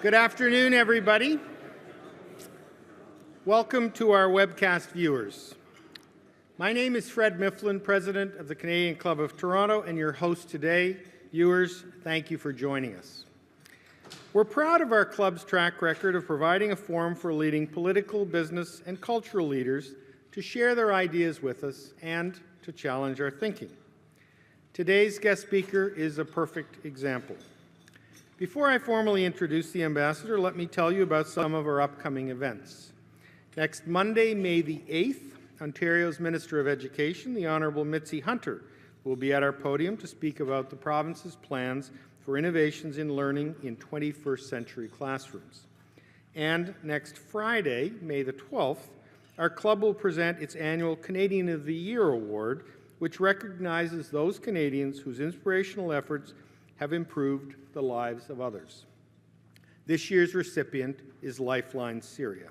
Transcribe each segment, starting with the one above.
Good afternoon, everybody. Welcome to our webcast viewers. My name is Fred Mifflin, President of the Canadian Club of Toronto, and your host today. Viewers, thank you for joining us. We're proud of our club's track record of providing a forum for leading political, business, and cultural leaders to share their ideas with us and to challenge our thinking. Today's guest speaker is a perfect example. Before I formally introduce the ambassador, let me tell you about some of our upcoming events. Next Monday, May the 8th, Ontario's Minister of Education, the Honourable Mitzi Hunter, will be at our podium to speak about the province's plans for innovations in learning in 21st century classrooms. And next Friday, May the 12th, our club will present its annual Canadian of the Year Award, which recognizes those Canadians whose inspirational efforts have improved the lives of others. This year's recipient is Lifeline Syria.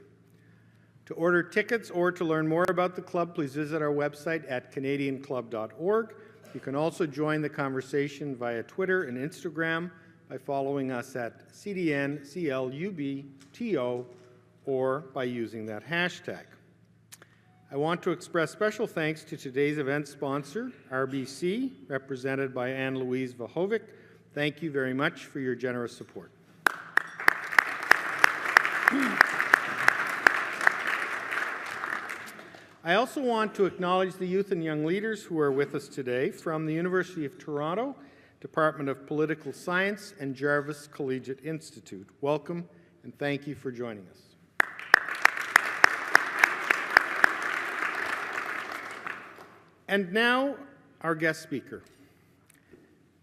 To order tickets or to learn more about the club, please visit our website at canadianclub.org. You can also join the conversation via Twitter and Instagram by following us at CDNCLUBTO or by using that hashtag. I want to express special thanks to today's event sponsor, RBC, represented by Anne-Louise Vahovic. Thank you very much for your generous support. I also want to acknowledge the youth and young leaders who are with us today from the University of Toronto, Department of Political Science, and Jarvis Collegiate Institute. Welcome, and thank you for joining us. And now, our guest speaker.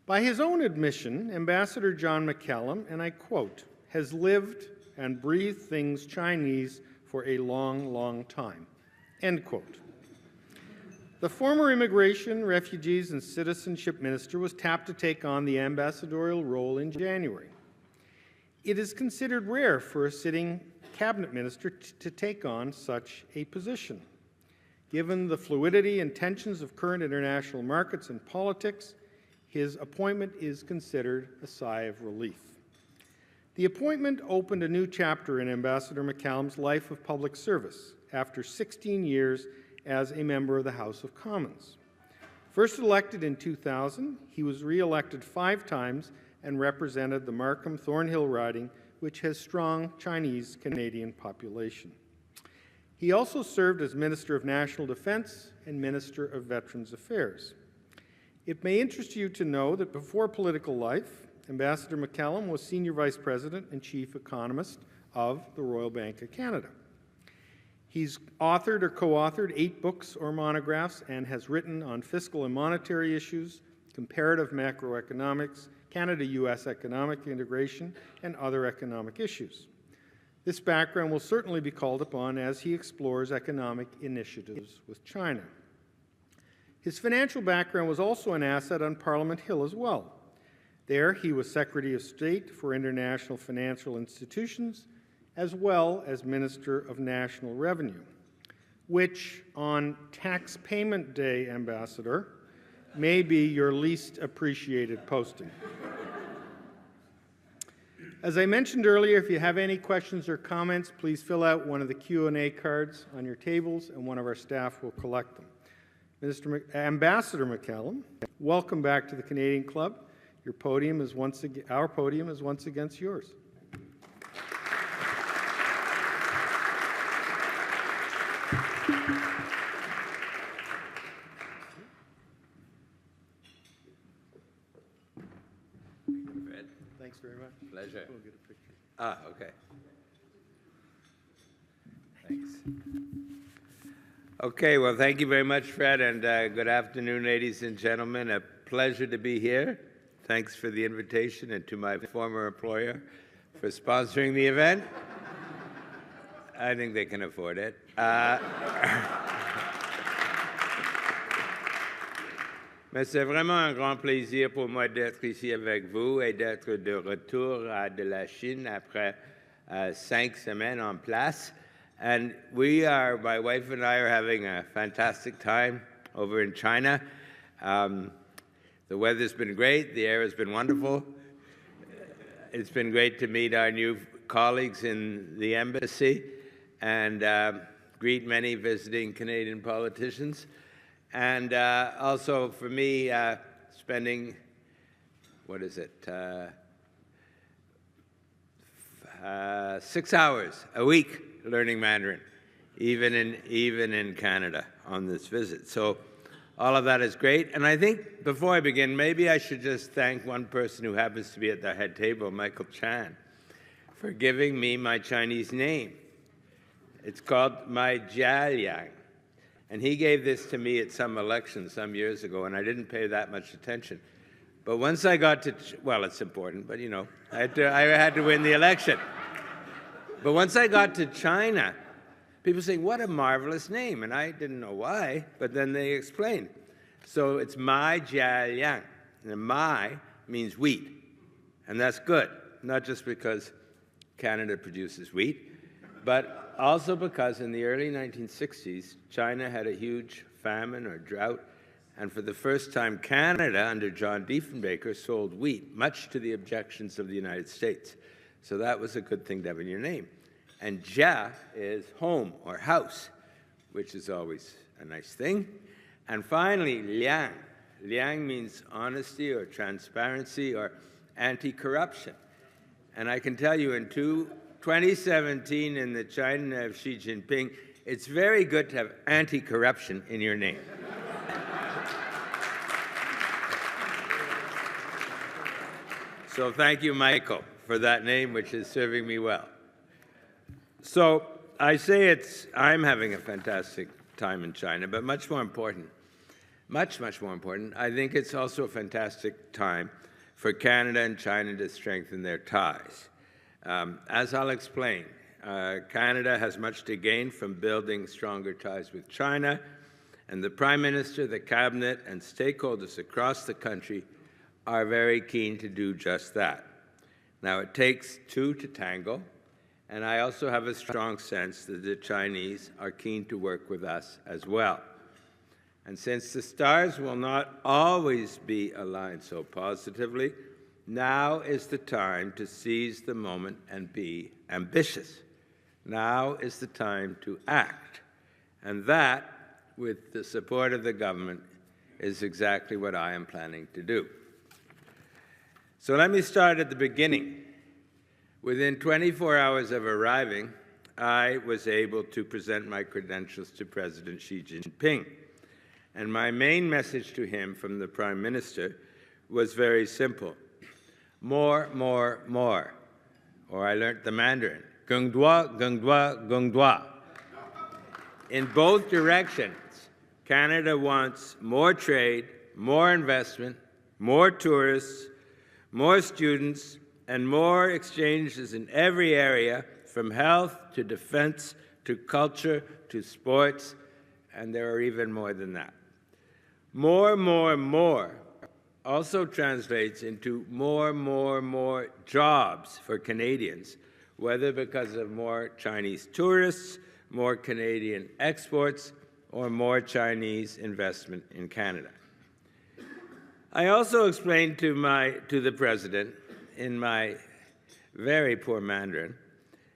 By his own admission, Ambassador John McCallum, and I quote, has lived and breathed things Chinese for a long, long time, end quote. The former Immigration, Refugees, and Citizenship Minister was tapped to take on the ambassadorial role in January. It is considered rare for a sitting cabinet minister to take on such a position. Given the fluidity and tensions of current international markets and politics, his appointment is considered a sigh of relief. The appointment opened a new chapter in Ambassador McCallum's life of public service after 16 years as a member of the House of Commons. First elected in 2000, he was re-elected 5 times and represented the Markham-Thornhill riding, which has strong Chinese-Canadian population. He also served as Minister of National Defence and Minister of Veterans Affairs. It may interest you to know that before political life, Ambassador McCallum was Senior Vice President and Chief Economist of the Royal Bank of Canada. He's authored or co-authored 8 books or monographs and has written on fiscal and monetary issues, comparative macroeconomics, Canada-US economic integration, and other economic issues. This background will certainly be called upon as he explores economic initiatives with China. His financial background was also an asset on Parliament Hill as well. There, he was Secretary of State for International Financial Institutions, as well as Minister of National Revenue, which, on Tax Payment Day, Ambassador, may be your least appreciated posting. As I mentioned earlier, if you have any questions or comments, please fill out one of the Q&A cards on your tables, and one of our staff will collect them. Ambassador McCallum, welcome back to the Canadian Club. Our podium is once again yours. Fred? Thanks very much. Pleasure. We'll get a picture. Okay. Thanks. Okay, well, thank you very much, Fred, and good afternoon, ladies and gentlemen. A pleasure to be here. Thanks for the invitation, and to my former employer for sponsoring the event. I think they can afford it. Mais c'est vraiment un grand plaisir pour moi d'être ici avec vous et d'être de retour de la Chine après 5 semaines en place. And my wife and I are having a fantastic time over in China. The weather's been great, the air has been wonderful. It's been great to meet our new colleagues in the embassy and greet many visiting Canadian politicians. And also for me, spending, 6 hours a week learning Mandarin, even in Canada on this visit. So all of that is great. And I think before I begin, maybe I should just thank one person who happens to be at the head table, Michael Chan, for giving me my Chinese name. It's called Mai Jialiang. And he gave this to me at some election some years ago, and I didn't pay that much attention. But once I got to, well, it's important, but you know, I had to win the election. But once I got to China, people saying, what a marvelous name. And I didn't know why, but then they explained. So it's Mai Jialiang. And Mai means wheat. And that's good, not just because Canada produces wheat, but also because in the early 1960s, China had a huge famine or drought. And for the first time, Canada, under John Diefenbaker, sold wheat, much to the objections of the United States. So that was a good thing to have in your name. And Jia is home or house, which is always a nice thing. And finally, Liang. Liang means honesty or transparency or anti-corruption. And I can tell you in 2017, in the China of Xi Jinping, it's very good to have anti-corruption in your name. So thank you, Michael, for that name, which is serving me well. So I say I'm having a fantastic time in China, but much more important, much more important, I think it's also a fantastic time for Canada and China to strengthen their ties. As I'll explain, Canada has much to gain from building stronger ties with China, and the Prime Minister, the Cabinet, and stakeholders across the country are very keen to do just that. Now, it takes two to tango, and I also have a strong sense that the Chinese are keen to work with us as well. And since the stars will not always be aligned so positively, now is the time to seize the moment and be ambitious. Now is the time to act. And that, with the support of the government, is exactly what I am planning to do. So let me start at the beginning. Within 24 hours of arriving, I was able to present my credentials to President Xi Jinping. And my main message to him from the Prime Minister was very simple. More, more, more. Or I learned the Mandarin. Geng dua, geng dua, geng dua. In both directions, Canada wants more trade, more investment, more tourists, more students, and more exchanges in every area, from health to defense to culture to sports, and there are even more than that. More, more, more also translates into more jobs for Canadians, whether because of more Chinese tourists, more Canadian exports, or more Chinese investment in Canada. I also explained to the President in my very poor Mandarin,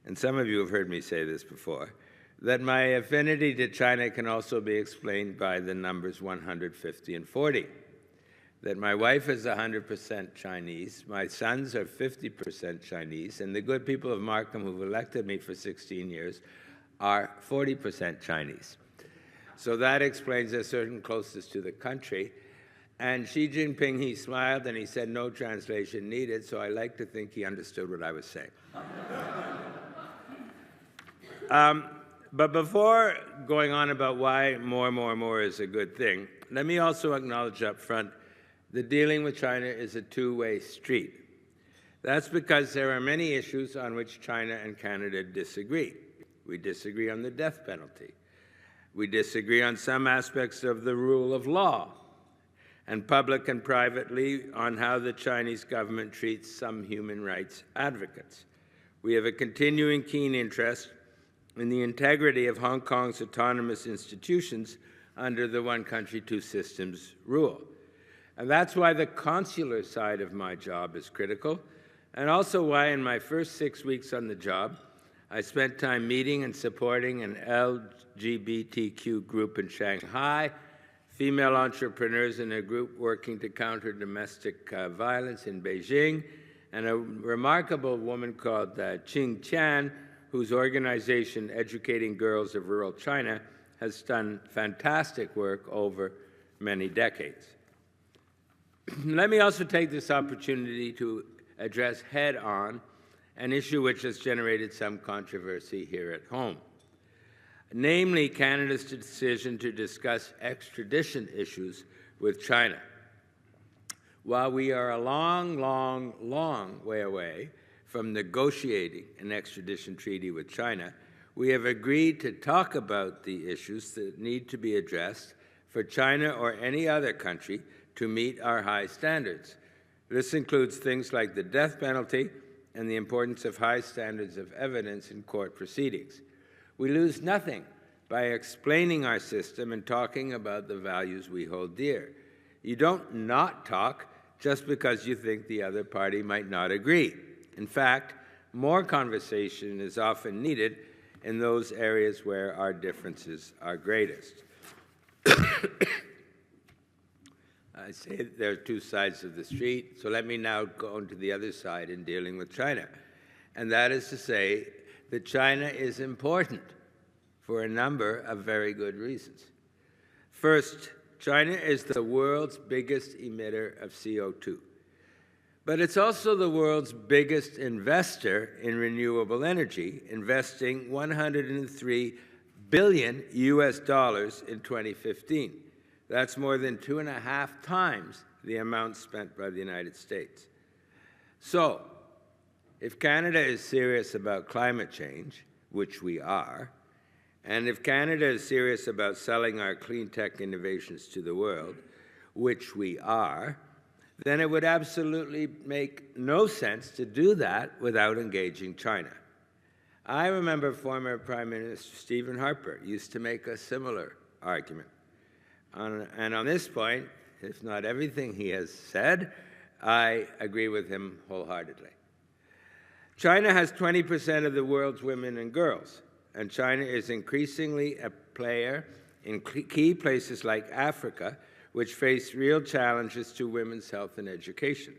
and some of you have heard me say this before, that my affinity to China can also be explained by the numbers 150 and 40. That my wife is 100% Chinese, my sons are 50% Chinese, and the good people of Markham who've elected me for 16 years are 40% Chinese. So that explains a certain closeness to the country. And Xi Jinping, he smiled and he said, no translation needed, so I like to think he understood what I was saying. But before going on about why more is a good thing, let me also acknowledge up front that dealing with China is a two-way street. That's because there are many issues on which China and Canada disagree. We disagree on the death penalty. We disagree on some aspects of the rule of law, and public and privately on how the Chinese government treats some human rights advocates. We have a continuing keen interest in the integrity of Hong Kong's autonomous institutions under the one country, two systems rule. And that's why the consular side of my job is critical, and also why in my first 6 weeks on the job, I spent time meeting and supporting an LGBTQ group in Shanghai, female entrepreneurs in a group working to counter domestic violence in Beijing, and a remarkable woman called Qing Tian, whose organization, Educating Girls of Rural China, has done fantastic work over many decades. Let me also take this opportunity to address head-on an issue which has generated some controversy here at home, namely Canada's decision to discuss extradition issues with China. While we are a long, long, long way away from negotiating an extradition treaty with China, we have agreed to talk about the issues that need to be addressed for China or any other country to meet our high standards. This includes things like the death penalty and the importance of high standards of evidence in court proceedings. We lose nothing by explaining our system and talking about the values we hold dear. You don't not talk just because you think the other party might not agree. In fact, more conversation is often needed in those areas where our differences are greatest. I say there are two sides of the street, so let me now go on to the other side in dealing with China. And that is to say that China is important for a number of very good reasons. First, China is the world's biggest emitter of CO2. But it's also the world's biggest investor in renewable energy, investing $103 billion US in 2015. That's more than 2.5 times the amount spent by the United States. So, if Canada is serious about climate change, which we are, and if Canada is serious about selling our clean tech innovations to the world, which we are, then it would absolutely make no sense to do that without engaging China. I remember former Prime Minister Stephen Harper used to make a similar argument. And on this point, if not everything he has said, I agree with him wholeheartedly. China has 20% of the world's women and girls, and China is increasingly a player in key places like Africa, which face real challenges to women's health and education.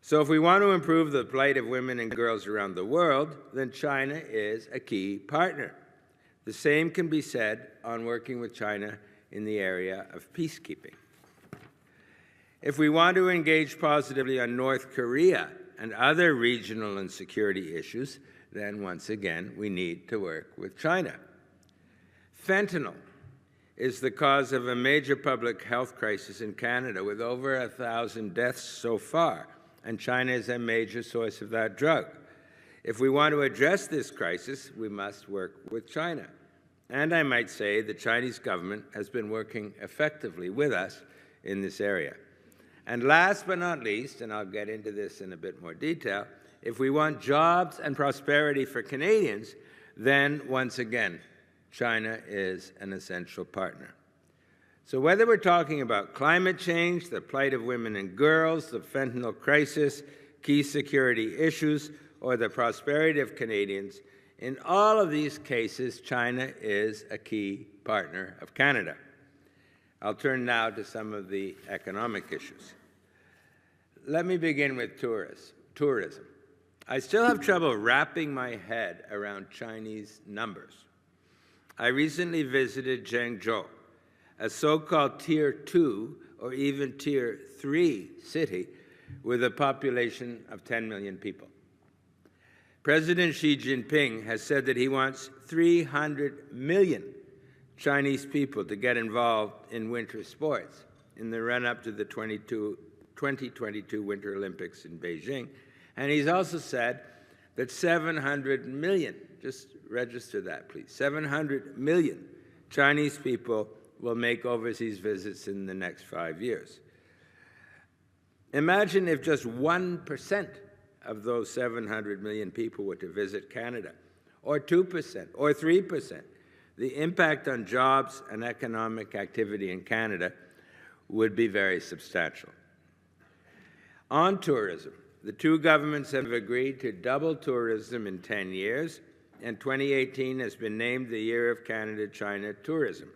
So if we want to improve the plight of women and girls around the world, then China is a key partner. The same can be said on working with China in the area of peacekeeping. If we want to engage positively on North Korea and other regional and security issues, then once again, we need to work with China. Fentanyl is the cause of a major public health crisis in Canada with over 1,000 deaths so far, and China is a major source of that drug. If we want to address this crisis, we must work with China. And I might say the Chinese government has been working effectively with us in this area. And last but not least, and I'll get into this in a bit more detail, if we want jobs and prosperity for Canadians, then once again, China is an essential partner. So whether we're talking about climate change, the plight of women and girls, the fentanyl crisis, key security issues, or the prosperity of Canadians, in all of these cases, China is a key partner of Canada. I'll turn now to some of the economic issues. Let me begin with tourism. I still have trouble wrapping my head around Chinese numbers. I recently visited Zhengzhou, a so-called Tier 2 or even Tier 3 city with a population of 10 million people. President Xi Jinping has said that he wants 300 million Chinese people to get involved in winter sports in the run-up to the 2022 Winter Olympics in Beijing. And he's also said that 700 million, just register that please, 700 million Chinese people will make overseas visits in the next 5 years. Imagine if just 1% of those 700 million people were to visit Canada, or 2%, or 3%. The impact on jobs and economic activity in Canada would be very substantial. On tourism, The two governments have agreed to double tourism in 10 years, and 2018 has been named the Year of Canada-China Tourism.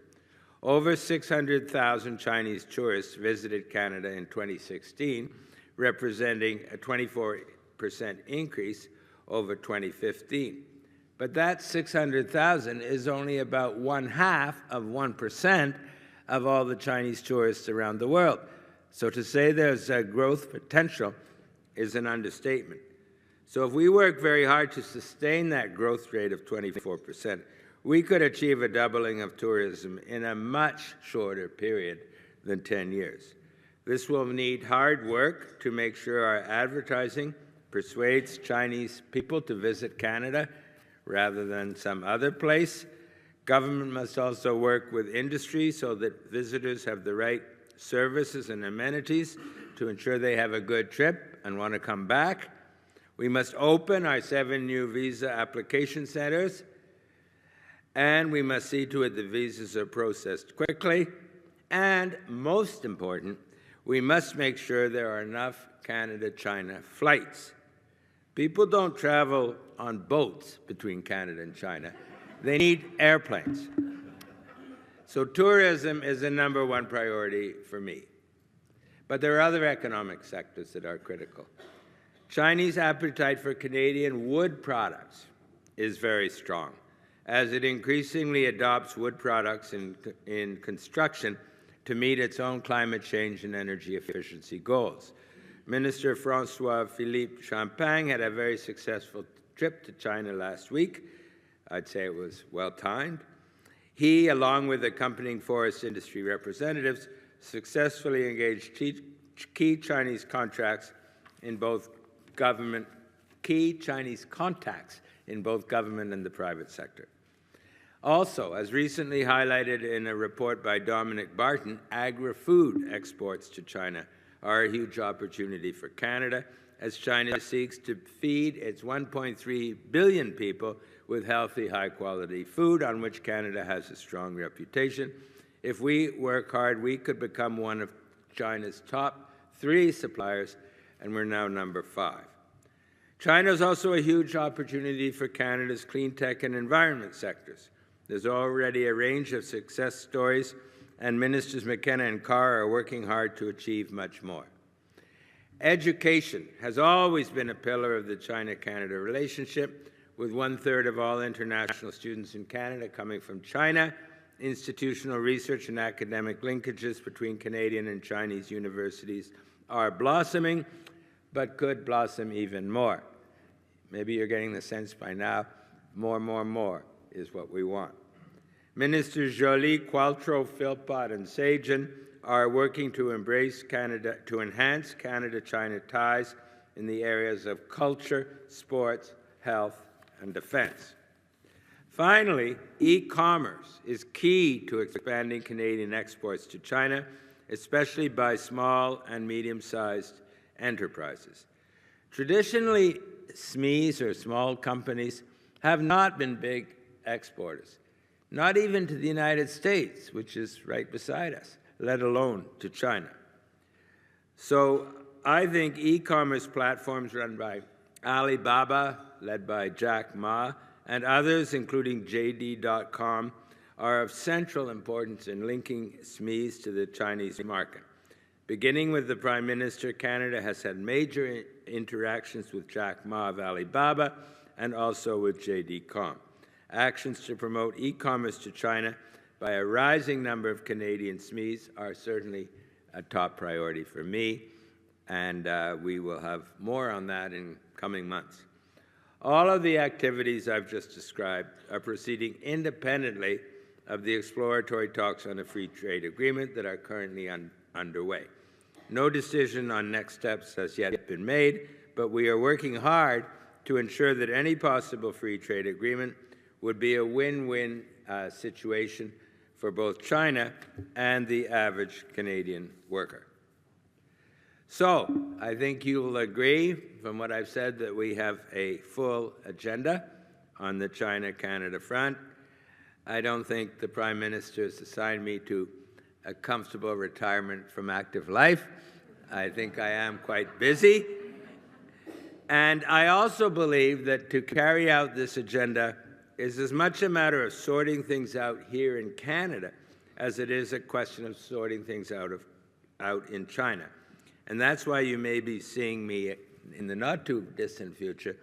Over 600,000 Chinese tourists visited Canada in 2016, representing a 24% increase over 2015. But that 600,000 is only about 0.5% of all the Chinese tourists around the world. So to say there's a growth potential is an understatement. So if we work very hard to sustain that growth rate of 24%, we could achieve a doubling of tourism in a much shorter period than 10 years. This will need hard work to make sure our advertising persuades Chinese people to visit Canada rather than some other place. Government must also work with industry so that visitors have the right services and amenities to ensure they have a good trip and want to come back. We must open our 7 new visa application centers, and we must see to it the visas are processed quickly. And most important, we must make sure there are enough Canada-China flights. People don't travel on boats between Canada and China. They need airplanes. So tourism is the #1 priority for me. But there are other economic sectors that are critical. Chinese appetite for Canadian wood products is very strong, as it increasingly adopts wood products in construction to meet its own climate change and energy efficiency goals. Minister François-Philippe Champagne had a very successful trip to China last week. I'd say it was well-timed. He, along with accompanying forest industry representatives, successfully engaged key Chinese contacts in both government and the private sector. Also, as recently highlighted in a report by Dominic Barton, agri-food exports to China are a huge opportunity for Canada as China seeks to feed its 1.3 billion people with healthy, high-quality food on which Canada has a strong reputation. If we work hard, we could become one of China's top 3 suppliers, and we're now #5. China is also a huge opportunity for Canada's clean tech and environment sectors. There's already a range of success stories, and Ministers McKenna and Carr are working hard to achieve much more. Education has always been a pillar of the China-Canada relationship, with 1/3 of all international students in Canada coming from China. Institutional research and academic linkages between Canadian and Chinese universities are blossoming, but could blossom even more. Maybe you're getting the sense by now, more is what we want. Ministers Joly, Qualtrough, Philpott, and Sajjan are working to enhance Canada-China ties in the areas of culture, sports, health, and defense. Finally, e-commerce is key to expanding Canadian exports to China, especially by small and medium-sized enterprises. Traditionally, SMEs, or small companies, have not been big exporters, not even to the United States, which is right beside us, let alone to China. So I think e-commerce platforms run by Alibaba, led by Jack Ma, and others, including JD.com, are of central importance in linking SMEs to the Chinese market. Beginning with the Prime Minister, Canada has had major interactions with Jack Ma of Alibaba and also with JD.com. Actions to promote e-commerce to China by a rising number of Canadian SMEs are certainly a top priority for me, and we will have more on that in coming months. All of the activities I've just described are proceeding independently of the exploratory talks on a free trade agreement that are currently underway. No decision on next steps has yet been made, but we are working hard to ensure that any possible free trade agreement would be a win-win situation for both China and the average Canadian worker. So, I think you will agree from what I've said that we have a full agenda on the China-Canada front. I don't think the Prime Minister has assigned me to a comfortable retirement from active life. I think I am quite busy. And I also believe that to carry out this agenda is as much a matter of sorting things out here in Canada as it is a question of sorting things out in China. And that's why you may be seeing me in the not-too-distant future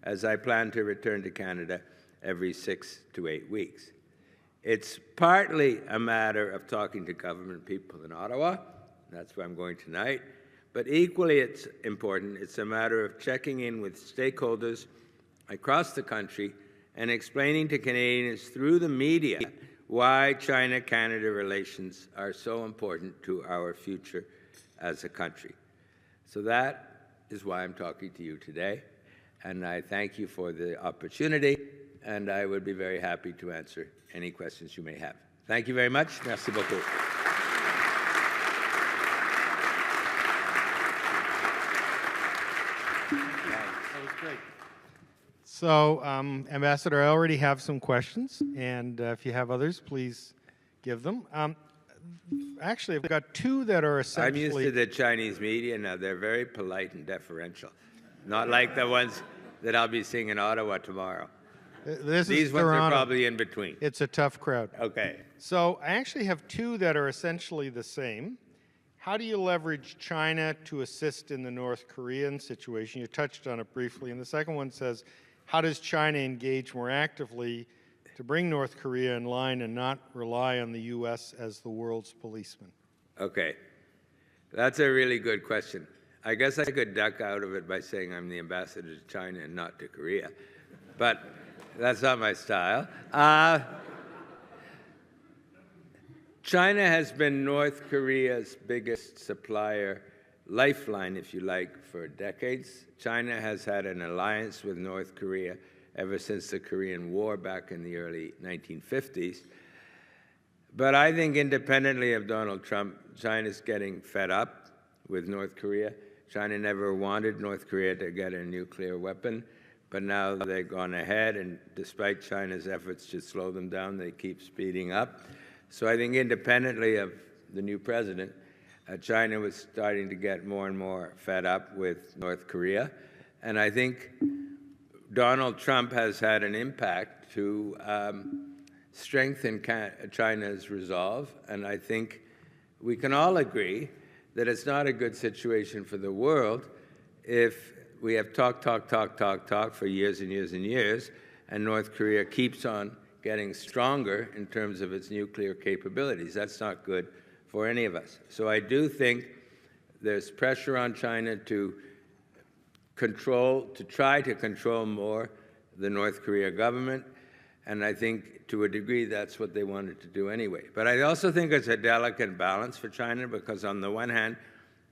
as I plan to return to Canada every 6 to 8 weeks. It's partly a matter of talking to government people in Ottawa. That's where I'm going tonight. But equally it's important, it's a matter of checking in with stakeholders across the country and explaining to Canadians through the media why China-Canada relations are so important to our future as a country. So that is why I'm talking to you today, and I thank you for the opportunity, and I would be very happy to answer any questions you may have. Thank you very much. Merci beaucoup. That was great. So, Ambassador, I already have some questions, and if you have others, please give them. Actually, I've got two that are essentially... I'm used to the Chinese media now. They're very polite and deferential, not like the ones that I'll be seeing in Ottawa tomorrow. These ones are probably in between. It's a tough crowd. Okay. So I actually have two that are essentially the same. How do you leverage China to assist in the North Korean situation? You touched on it briefly. And the second one says, how does China engage more actively to bring North Korea in line and not rely on the U.S. as the world's policeman? Okay. That's a really good question. I guess I could duck out of it by saying I'm the ambassador to China and not to Korea. But that's not my style. China has been North Korea's biggest supplier, lifeline, if you like, for decades. China has had an alliance with North Korea ever since the Korean War back in the early 1950s. But I think independently of Donald Trump, China's getting fed up with North Korea. China never wanted North Korea to get a nuclear weapon, but now they've gone ahead, and despite China's efforts to slow them down, they keep speeding up. So I think independently of the new president, China was starting to get more and more fed up with North Korea. And I think Donald Trump has had an impact to strengthen China's resolve. And I think we can all agree that it's not a good situation for the world if we have talk for years and years and years, and North Korea keeps on getting stronger in terms of its nuclear capabilities. That's not good for any of us. So I do think there's pressure on China to try to control more the North Korea government, and I think to a degree that's what they wanted to do anyway. But I also think it's a delicate balance for China, because on the one hand,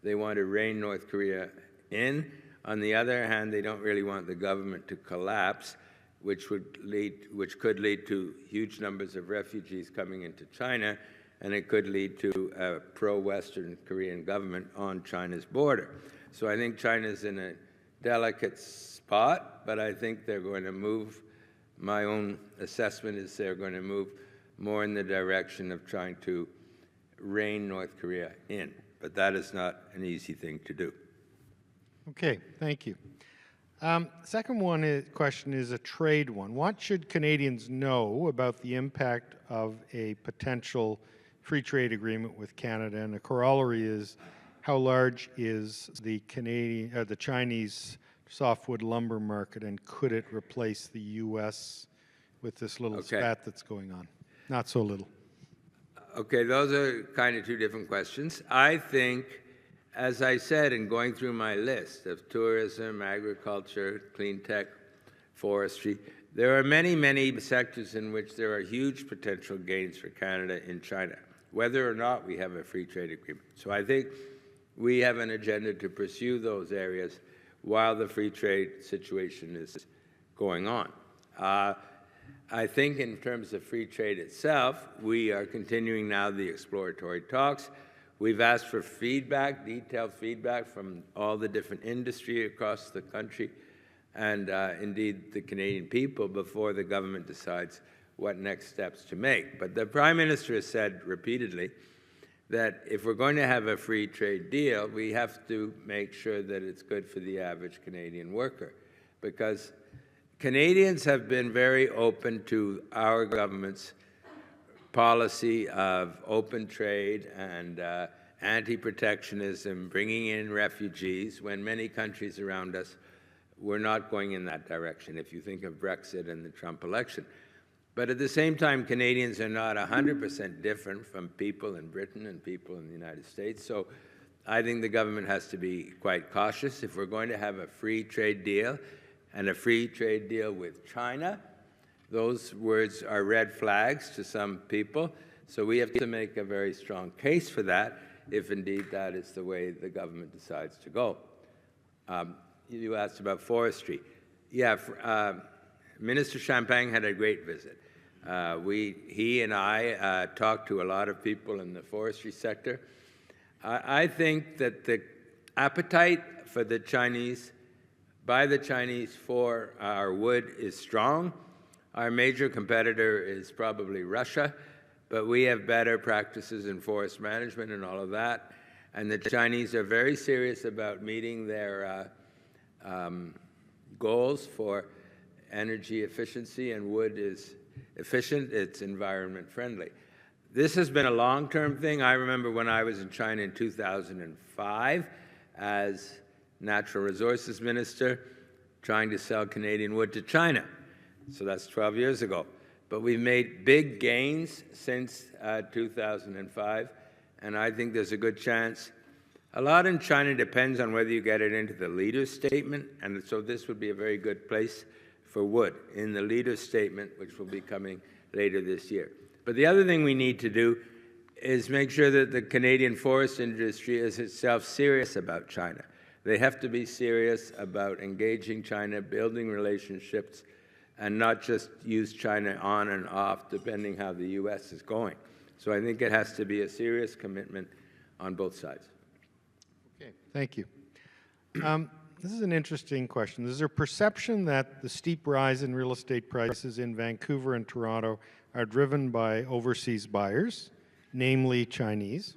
they want to rein North Korea in. On the other hand, they don't really want the government to collapse, which could lead to huge numbers of refugees coming into China, and it could lead to a pro-Western Korean government on China's border. So I think China's in a delicate spot, but I think they're going to move. My own assessment is they're going to move more in the direction of trying to rein North Korea in. But that is not an easy thing to do. Okay, thank you. Second question is a trade one. What should Canadians know about the impact of a potential free trade agreement with Canada? And the corollary is, how large is the Chinese softwood lumber market, and could it replace the U.S. with this little spat that's going on? Not so little. Okay, those are kind of two different questions. I think, as I said in going through my list of tourism, agriculture, clean tech, forestry, there are many, many sectors in which there are huge potential gains for Canada in China, whether or not we have a free trade agreement. So I think we have an agenda to pursue those areas while the free trade situation is going on. I think in terms of free trade itself, we are continuing now the exploratory talks. We've asked for feedback, detailed feedback from all the different industry across the country and indeed the Canadian people before the government decides what next steps to make. But the Prime Minister has said repeatedly that if we're going to have a free trade deal, we have to make sure that it's good for the average Canadian worker. Because Canadians have been very open to our government's policy of open trade and anti-protectionism, bringing in refugees, when many countries around us were not going in that direction, if you think of Brexit and the Trump election. But at the same time, Canadians are not 100% different from people in Britain and people in the United States. So I think the government has to be quite cautious. If we're going to have a free trade deal, and a free trade deal with China, those words are red flags to some people. So we have to make a very strong case for that, if indeed that is the way the government decides to go. You asked about forestry. Yeah, Minister Champagne had a great visit. He and I talked to a lot of people in the forestry sector. I think that the appetite for the Chinese, by the Chinese for our wood is strong. Our major competitor is probably Russia, but we have better practices in forest management and all of that. And the Chinese are very serious about meeting their goals for energy efficiency, and wood is efficient, it's environment friendly. This has been a long-term thing. I remember when I was in China in 2005 as Natural Resources Minister, trying to sell Canadian wood to China. So that's 12 years ago. But we've made big gains since 2005, and I think there's a good chance. A lot in China depends on whether you get it into the leader's statement, and so this would be a very good place for wood in the leader's statement, which will be coming later this year. But the other thing we need to do is make sure that the Canadian forest industry is itself serious about China. They have to be serious about engaging China, building relationships, and not just use China on and off, depending how the U.S. is going. So I think it has to be a serious commitment on both sides. Okay, thank you. This is an interesting question. Is there perception that the steep rise in real estate prices in Vancouver and Toronto are driven by overseas buyers, namely Chinese?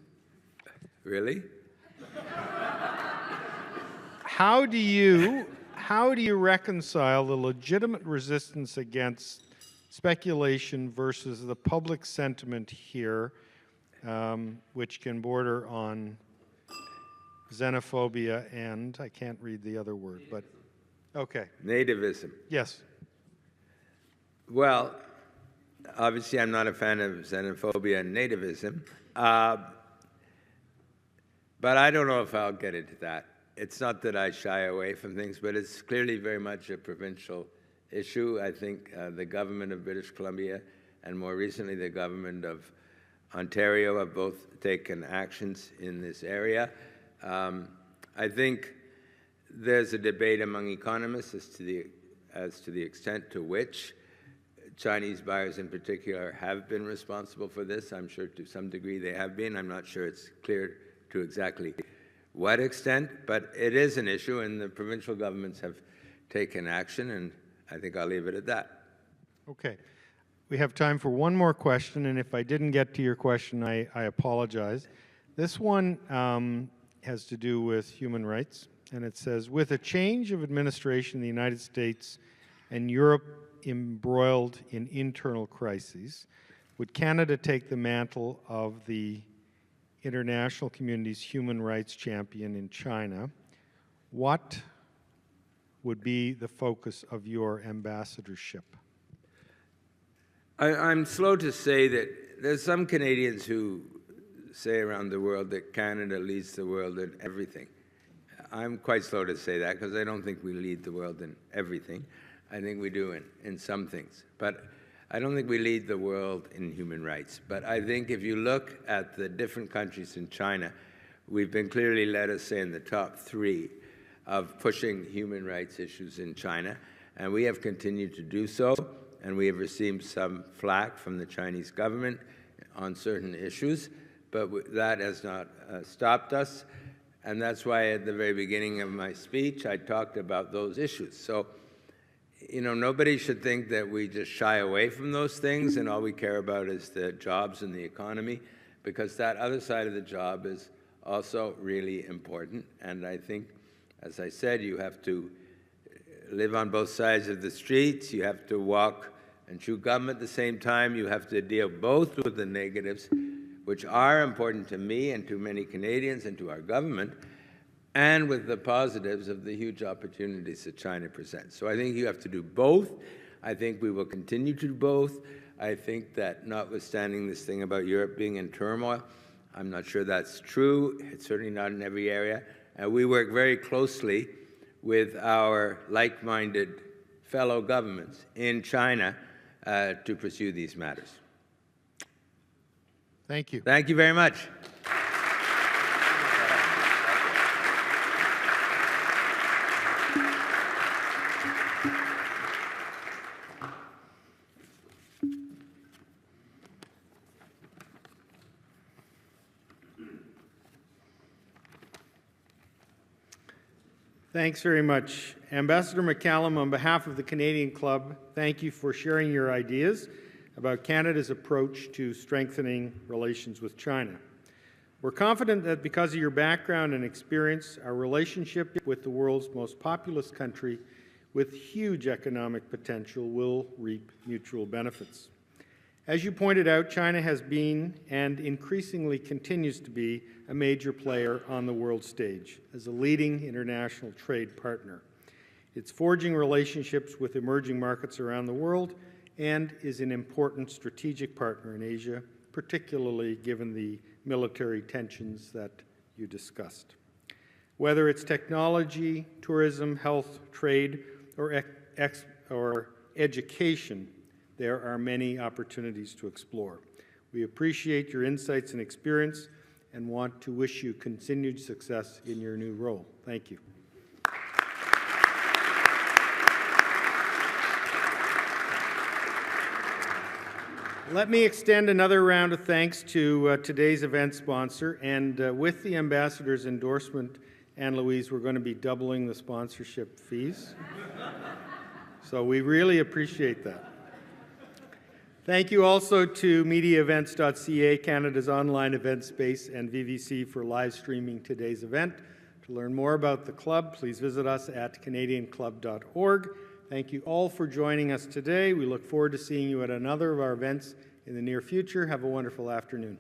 Really? How do you reconcile the legitimate resistance against speculation versus the public sentiment here, which can border on xenophobia and, I can't read the other word, but okay. Nativism. Yes. Well, obviously I'm not a fan of xenophobia and nativism, but I don't know if I'll get into that. It's not that I shy away from things, but it's clearly very much a provincial issue. I think the government of British Columbia and more recently the government of Ontario have both taken actions in this area. I think there's a debate among economists as to the extent to which Chinese buyers in particular have been responsible for this. I'm sure to some degree they have been. I'm not sure it's clear to exactly what extent, but it is an issue, and the provincial governments have taken action, and I think I'll leave it at that. Okay. We have time for one more question, and if I didn't get to your question, I apologize. This one has to do with human rights, and it says, with a change of administration in the United States and Europe embroiled in internal crises, would Canada take the mantle of the international community's human rights champion in China? What would be the focus of your ambassadorship? I'm slow to say that there's some Canadians who say around the world that Canada leads the world in everything. I'm quite slow to say that because I don't think we lead the world in everything. I think we do in some things. But I don't think we lead the world in human rights. But I think if you look at the different countries in China, we've been clearly, let us say, in the top 3 of pushing human rights issues in China. And we have continued to do so. And we have received some flack from the Chinese government on certain issues. But that has not stopped us. And that's why at the very beginning of my speech, I talked about those issues. So, you know, nobody should think that we just shy away from those things and all we care about is the jobs and the economy. because that other side of the job is also really important. And I think, as I said, you have to live on both sides of the streets. You have to walk and chew gum at the same time. You have to deal both with the negatives, which are important to me and to many Canadians and to our government, and with the positives of the huge opportunities that China presents. So I think you have to do both. I think we will continue to do both. I think that notwithstanding this thing about Europe being in turmoil, I'm not sure that's true. It's certainly not in every area. And we work very closely with our like-minded fellow governments in China to pursue these matters. Thank you. Thank you very much. Thanks very much. Ambassador McCallum, on behalf of the Canadian Club, thank you for sharing your ideas about Canada's approach to strengthening relations with China. We're confident that because of your background and experience, our relationship with the world's most populous country with huge economic potential will reap mutual benefits. As you pointed out, China has been and increasingly continues to be a major player on the world stage as a leading international trade partner. It's forging relationships with emerging markets around the world and is an important strategic partner in Asia, particularly given the military tensions that you discussed. Whether it's technology, tourism, health, trade, or education, there are many opportunities to explore. We appreciate your insights and experience and want to wish you continued success in your new role. Thank you. Let me extend another round of thanks to today's event sponsor, and with the ambassador's endorsement, Anne Louise, we're going to be doubling the sponsorship fees. So we really appreciate that. Thank you also to mediaevents.ca, Canada's online event space, and VVC for live streaming today's event. To learn more about the club, please visit us at canadianclub.org. Thank you all for joining us today. We look forward to seeing you at another of our events in the near future. Have a wonderful afternoon.